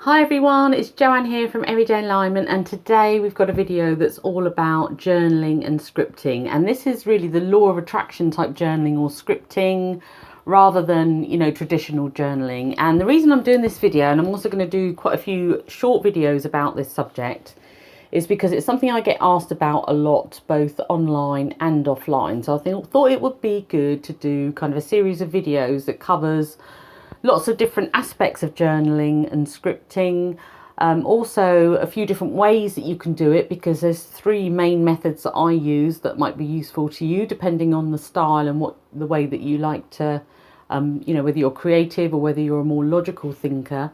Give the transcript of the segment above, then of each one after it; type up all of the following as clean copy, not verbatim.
Hi everyone, it's Joanne here from Everyday Alignment, and today we've got a video that's all about journaling and scripting. And this is really the law of attraction type journaling or scripting rather than, traditional journaling. And the reason I'm doing this video, and I'm also going to do quite a few short videos about this subject, is because it's something I get asked about a lot, both online and offline. So I thought it would be good to do kind of a series of videos that covers lots of different aspects of journaling and scripting. Also a few different ways that you can do it, because there's three main methods that I use that might be useful to you depending on the style and what the way that you like to, whether you're creative or whether you're a more logical thinker.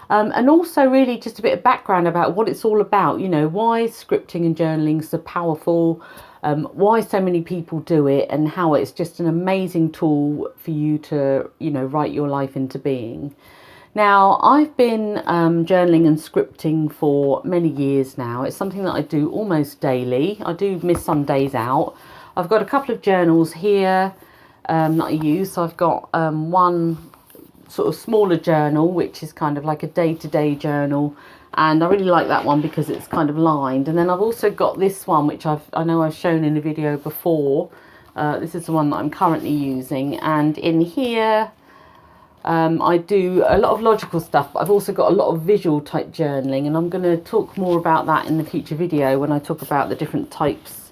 And also really just a bit of background about what it's all about, why is scripting and journaling so powerful, why so many people do it, and how it's just an amazing tool for you to, write your life into being. Now, I've been journaling and scripting for many years now. It's something that I do almost daily. I do miss some days out. I've got a couple of journals here that I use. So I've got one sort of smaller journal, which is kind of like a day-to-day journal, and I really like that one because it's kind of lined. And then I've also got this one, which I know I've shown in a video before. This is the one that I'm currently using, and in here I do a lot of logical stuff, but I've also got a lot of visual type journaling, and I'm going to talk more about that in the future video when I talk about the different types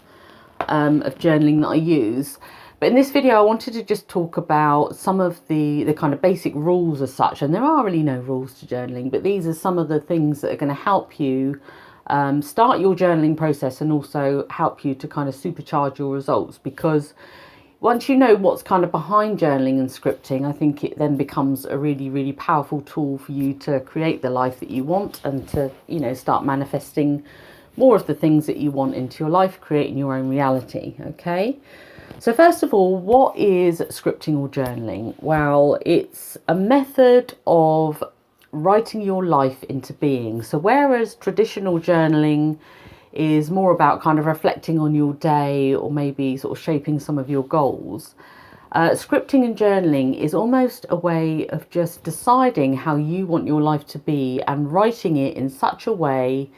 of journaling that I use. But in this video, I wanted to just talk about some of the kind of basic rules as such. And there are really no rules to journaling, but these are some of the things that are going to help you start your journaling process, and also help you to kind of supercharge your results. Because once you know what's kind of behind journaling and scripting, I think it then becomes a really, really powerful tool for you to create the life that you want, and to, start manifesting more of the things that you want into your life, creating your own reality. Okay. So first of all, what is scripting or journaling? Well, it's a method of writing your life into being. So whereas traditional journaling is more about kind of reflecting on your day, or maybe sort of shaping some of your goals, scripting and journaling is almost a way of just deciding how you want your life to be and writing it in such a way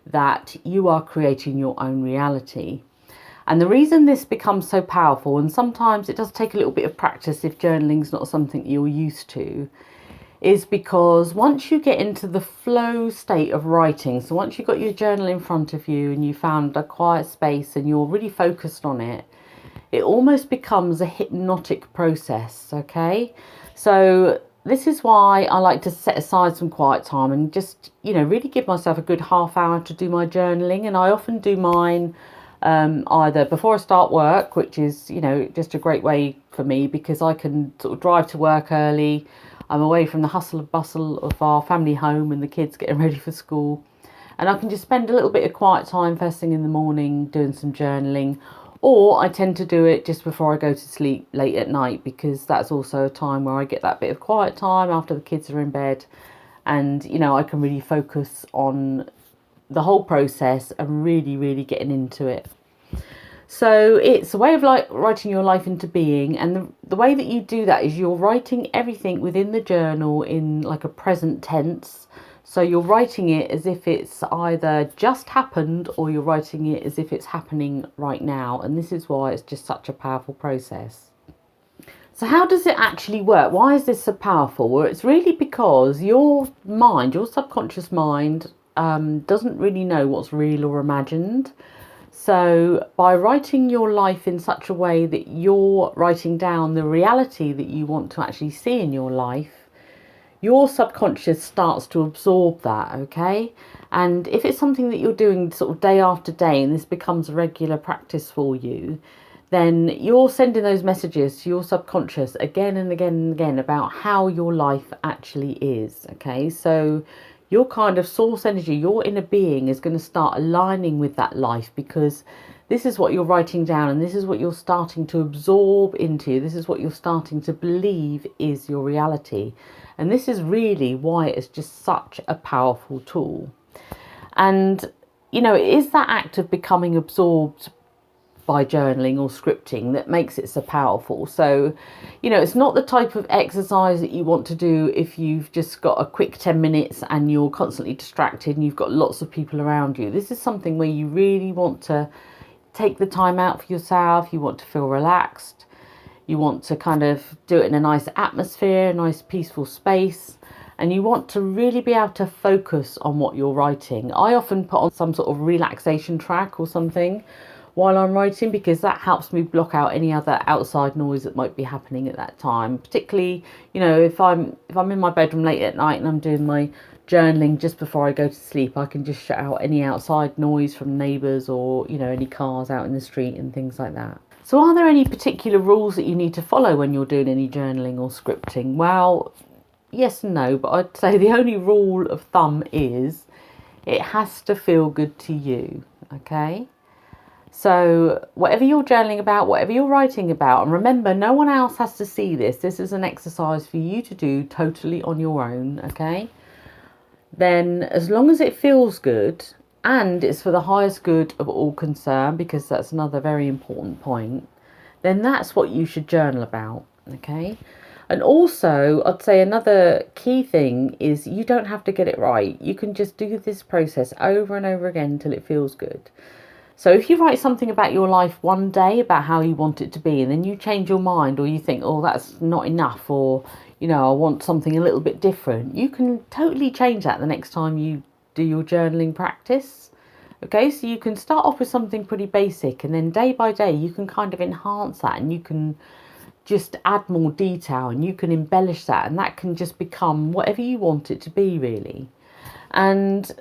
that you are creating your own reality. And the reason this becomes so powerful, and sometimes it does take a little bit of practice if journaling's not something you're used to, is because once you get into the flow state of writing, so once you've got your journal in front of you and you found a quiet space and you're really focused on it, it almost becomes a hypnotic process, okay? So this is why I like to set aside some quiet time and just, really give myself a good half hour to do my journaling. And I often do mine either before I start work, which is, just a great way for me because I can sort of drive to work early. I'm away from the hustle and bustle of our family home and the kids getting ready for school. And I can just spend a little bit of quiet time first thing in the morning doing some journaling. Or I tend to do it just before I go to sleep late at night, because that's also a time where I get that bit of quiet time after the kids are in bed. And, I can really focus on the whole process and really, really getting into it. So it's a way of like writing your life into being, and the way that you do that is you're writing everything within the journal in like a present tense. So you're writing it as if it's either just happened, or you're writing it as if it's happening right now. And this is why it's just such a powerful process. So how does it actually work? Why is this so powerful? Well, it's really because your mind, your subconscious mind, doesn't really know what's real or imagined. So by writing your life in such a way that you're writing down the reality that you want to actually see in your life, your subconscious starts to absorb that, okay? And if it's something that you're doing sort of day after day, and this becomes a regular practice for you, then you're sending those messages to your subconscious again and again and again about how your life actually is, okay? So your kind of source energy, your inner being, is going to start aligning with that life, because this is what you're writing down, and this is what you're starting to absorb into. This is what you're starting to believe is your reality. And this is really why it's just such a powerful tool. And, it is that act of becoming absorbed by journaling or scripting that makes it so powerful. So, you know, it's not the type of exercise that you want to do if you've just got a quick 10 minutes and you're constantly distracted and you've got lots of people around you. This is something where you really want to take the time out for yourself. You want to feel relaxed. You want to kind of do it in a nice atmosphere, a nice peaceful space. And you want to really be able to focus on what you're writing. I often put on some sort of relaxation track or something while I'm writing, because that helps me block out any other outside noise that might be happening at that time. Particularly, you know, if I'm in my bedroom late at night and I'm doing my journaling just before I go to sleep, I can just shut out any outside noise from neighbours or, you know, any cars out in the street and things like that. So are there any particular rules that you need to follow when you're doing any journaling or scripting? Well, yes and no, but I'd say the only rule of thumb is it has to feel good to you, okay? So whatever you're journaling about, whatever you're writing about, and remember, no one else has to see this. This is an exercise for you to do totally on your own, okay? Then as long as it feels good and it's for the highest good of all concerned, because that's another very important point, then that's what you should journal about, okay? And also, I'd say another key thing is you don't have to get it right. You can just do this process over and over again until it feels good. So if you write something about your life one day, about how you want it to be, and then you change your mind, or you think, oh, that's not enough, or, you know, I want something a little bit different, you can totally change that the next time you do your journaling practice. Okay, so you can start off with something pretty basic, and then day by day you can kind of enhance that, and you can just add more detail, and you can embellish that, and that can just become whatever you want it to be, really. And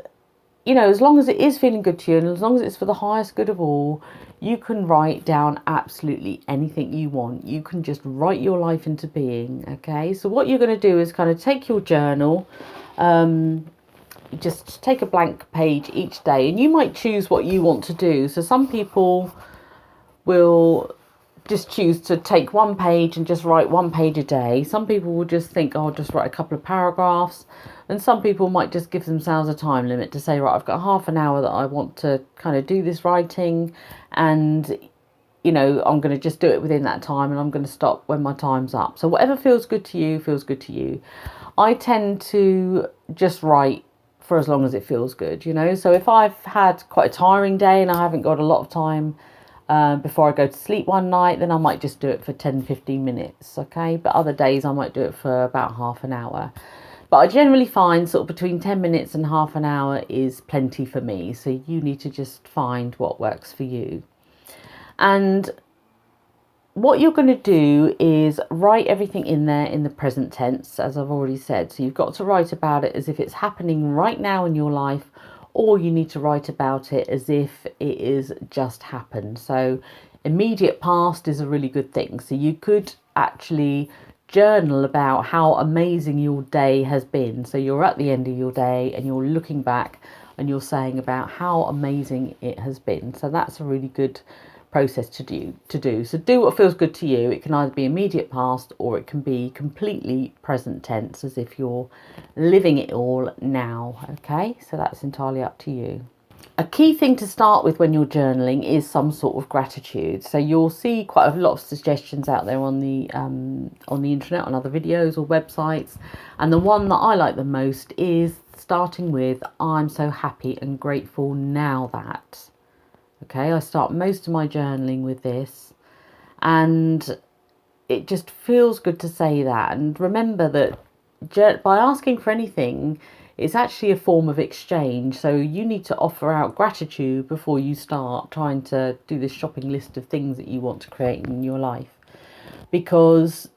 you know, as long as it is feeling good to you and as long as it's for the highest good of all, you can write down absolutely anything you want. You can just write your life into being, okay? So what you're going to do is kind of take your journal, just take a blank page each day, and you might choose what you want to do. So some people will just choose to take one page and just write one page a day. Some people will just think, oh, I'll just write a couple of paragraphs. And some people might just give themselves a time limit to say, right, I've got half an hour that I want to kind of do this writing, and, you know, I'm going to just do it within that time, and I'm going to stop when my time's up. So whatever feels good to you, feels good to you. I tend to just write for as long as it feels good, you know. So if I've had quite a tiring day and I haven't got a lot of time before I go to sleep one night, then I might just do it for 10-15 minutes, okay? But other days I might do it for about half an hour. But I generally find sort of between 10 minutes and half an hour is plenty for me. So you need to just find what works for you. And what you're going to do is write everything in there in the present tense, as I've already said. So you've got to write about it as if it's happening right now in your life, or you need to write about it as if it is just happened. So immediate past is a really good thing. So you could actually journal about how amazing your day has been. So you're at the end of your day and you're looking back and you're saying about how amazing it has been. So that's a really good process to do. So do what feels good to you. It can either be immediate past or it can be completely present tense, as if you're living it all now. Okay, so that's entirely up to you. A key thing to start with when you're journaling is some sort of gratitude. So you'll see quite a lot of suggestions out there on the internet, on other videos or websites, and the one that I like the most is starting with, I'm so happy and grateful now that. Okay, I start most of my journaling with this, and it just feels good to say that. And remember that by asking for anything, it's actually a form of exchange. So you need to offer out gratitude before you start trying to do this shopping list of things that you want to create in your life. Because,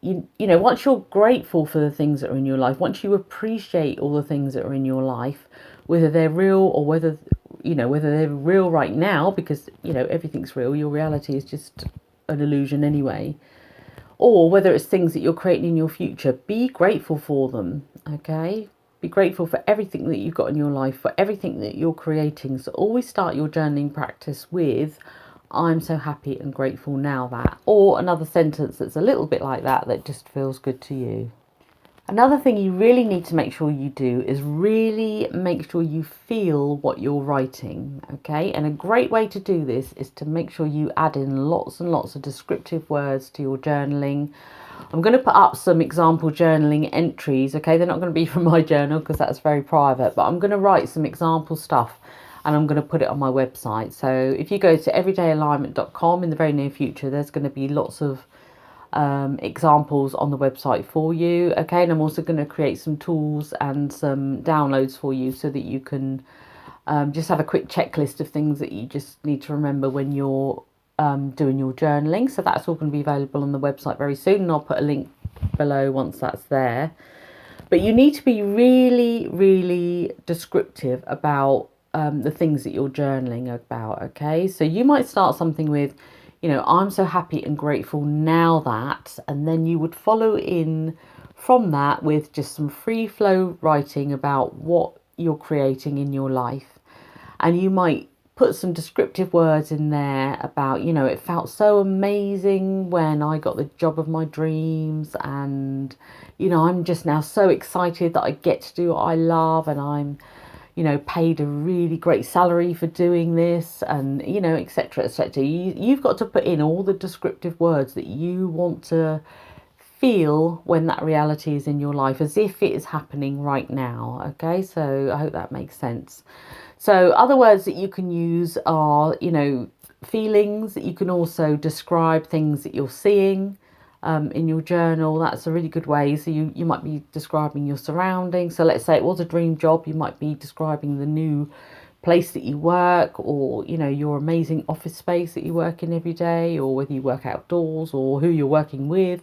you know, once you're grateful for the things that are in your life, once you appreciate all the things that are in your life, whether they're real or whether they're real right now, because, you know, everything's real. Your reality is just an illusion anyway. Or whether it's things that you're creating in your future, be grateful for them, okay? Be grateful for everything that you've got in your life, for everything that you're creating. So always start your journaling practice with, I'm so happy and grateful now that. Or another sentence that's a little bit like that just feels good to you. Another thing you really need to make sure you do is really make sure you feel what you're writing, okay? And a great way to do this is to make sure you add in lots and lots of descriptive words to your journaling. I'm going to put up some example journaling entries, okay? They're not going to be from my journal because that's very private, but I'm going to write some example stuff and I'm going to put it on my website. So if you go to everydayalignment.com in the very near future, there's going to be lots of examples on the website for you, okay? And I'm also going to create some tools and some downloads for you so that you can just have a quick checklist of things that you just need to remember when you're doing your journaling. So that's all going to be available on the website very soon, and I'll put a link below once that's there. But you need to be really, really descriptive about the things that you're journaling about, okay? So you might start something with, you know, I'm so happy and grateful now that, and then you would follow in from that with just some free flow writing about what you're creating in your life. And you might put some descriptive words in there about, you know, it felt so amazing when I got the job of my dreams, and, you know, I'm just now so excited that I get to do what I love, and I'm, you know, paid a really great salary for doing this, and, you know, etc., etc. You've got to put in all the descriptive words that you want to feel when that reality is in your life, as if it is happening right now, okay? So I hope that makes sense. So other words that you can use are, you know, feelings. You can also describe things that you're seeing in your journal. That's a really good way. So you might be describing your surroundings. So let's say it was a dream job, you might be describing the new place that you work, or, you know, your amazing office space that you work in every day, or whether you work outdoors, or who you're working with.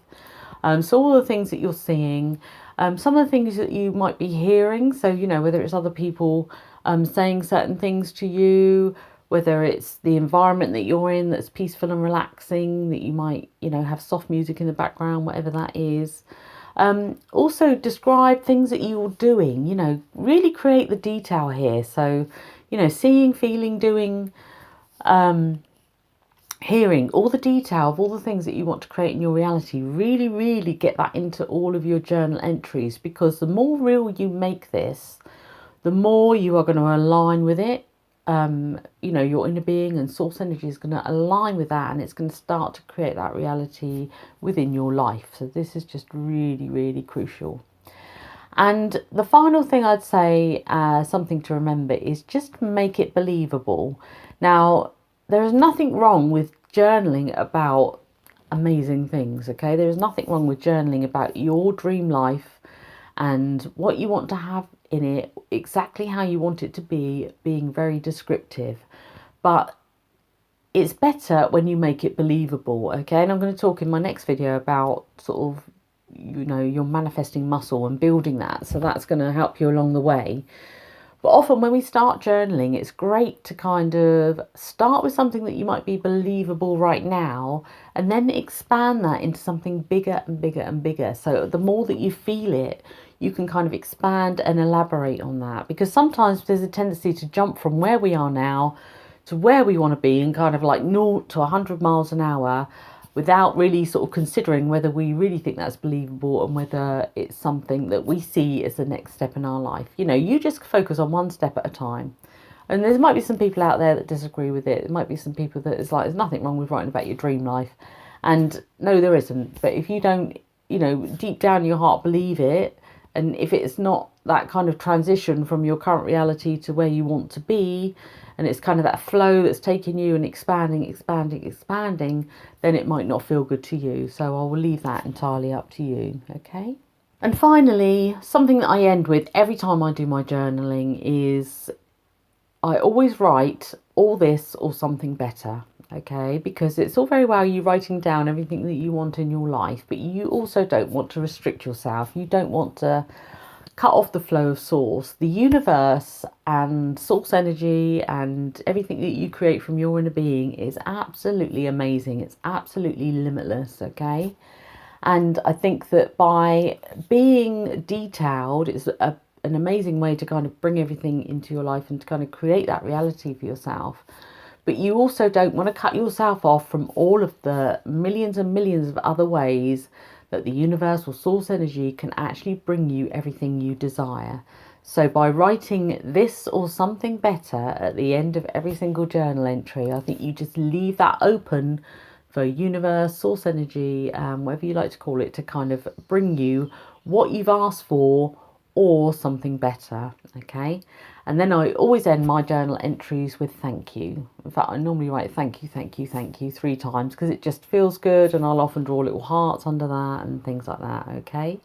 So all the things that you're seeing, some of the things that you might be hearing. So, you know, whether it's other people saying certain things to you, whether it's the environment that you're in that's peaceful and relaxing, that you might, you know, have soft music in the background, whatever that is. Also describe things that you're doing, you know, really create the detail here. So, you know, seeing, feeling, doing, hearing, all the detail of all the things that you want to create in your reality. Really, really get that into all of your journal entries, because the more real you make this, the more you are going to align with it. You know, your inner being and source energy is going to align with that, and it's going to start to create that reality within your life. So this is just really, really crucial. And the final thing I'd say, something to remember, is just make it believable. Now, there is nothing wrong with journaling about amazing things, okay? There is nothing wrong with journaling about your dream life and what you want to have in it, exactly how you want it to be, being very descriptive. But it's better when you make it believable, okay? And I'm going to talk in my next video about sort of, you know, your manifesting muscle and building that. So that's going to help you along the way. But often when we start journaling, it's great to kind of start with something that you might be believable right now, and then expand that into something bigger and bigger and bigger. So the more that you feel it, you can kind of expand and elaborate on that, because sometimes there's a tendency to jump from where we are now to where we want to be in kind of like 0 to 100 miles an hour, without really sort of considering whether we really think that's believable and whether it's something that we see as the next step in our life. You know, you just focus on one step at a time. And there might be some people out there that disagree with it. There might be some people that is like, there's nothing wrong with writing about your dream life. And no, there isn't. But if you don't, you know, deep down in your heart believe it, and if it's not that kind of transition from your current reality to where you want to be, and it's kind of that flow that's taking you and expanding, then it might not feel good to you. So I will leave that entirely up to you, okay? And finally, something that I end with every time I do my journaling is I always write all this or something better, okay? Because it's all very well you writing down everything that you want in your life, but you also don't want to restrict yourself. You don't want to cut off the flow of source. The universe and source energy and everything that you create from your inner being is absolutely amazing. It's absolutely limitless, okay? And I think that by being detailed, it's an amazing way to kind of bring everything into your life and to kind of create that reality for yourself. But you also don't want to cut yourself off from all of the millions and millions of other ways that the universe or source energy can actually bring you everything you desire. So by writing this or something better at the end of every single journal entry, I think you just leave that open for universe, source energy, whatever you like to call it, to kind of bring you what you've asked for or something better. Okay, and then I always end my journal entries with thank you. In fact, I normally write thank you, thank you, thank you 3 times because it just feels good, and I'll often draw little hearts under that and things like that. Okay,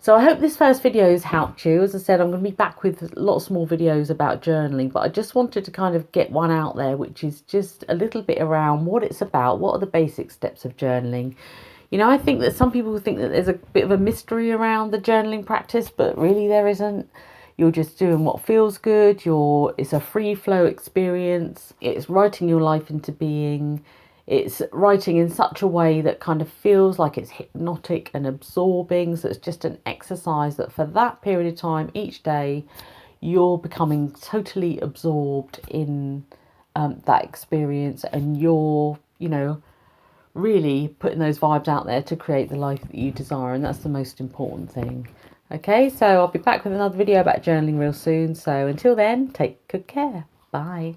so I hope this first video has helped you. As I said, I'm going to be back with lots more videos about journaling, but I just wanted to kind of get one out there, which is just a little bit around what it's about, what are the basic steps of journaling. You know, I think that some people think that there's a bit of a mystery around the journaling practice, but really there isn't. You're just doing what feels good. It's a free flow experience. It's writing your life into being. It's writing in such a way that kind of feels like it's hypnotic and absorbing. So it's just an exercise that for that period of time each day, you're becoming totally absorbed in that experience, and you're, you know, really putting those vibes out there to create the life that you desire. And that's the most important thing. Okay, so I'll be back with another video about journaling real soon. So until then, take good care. Bye.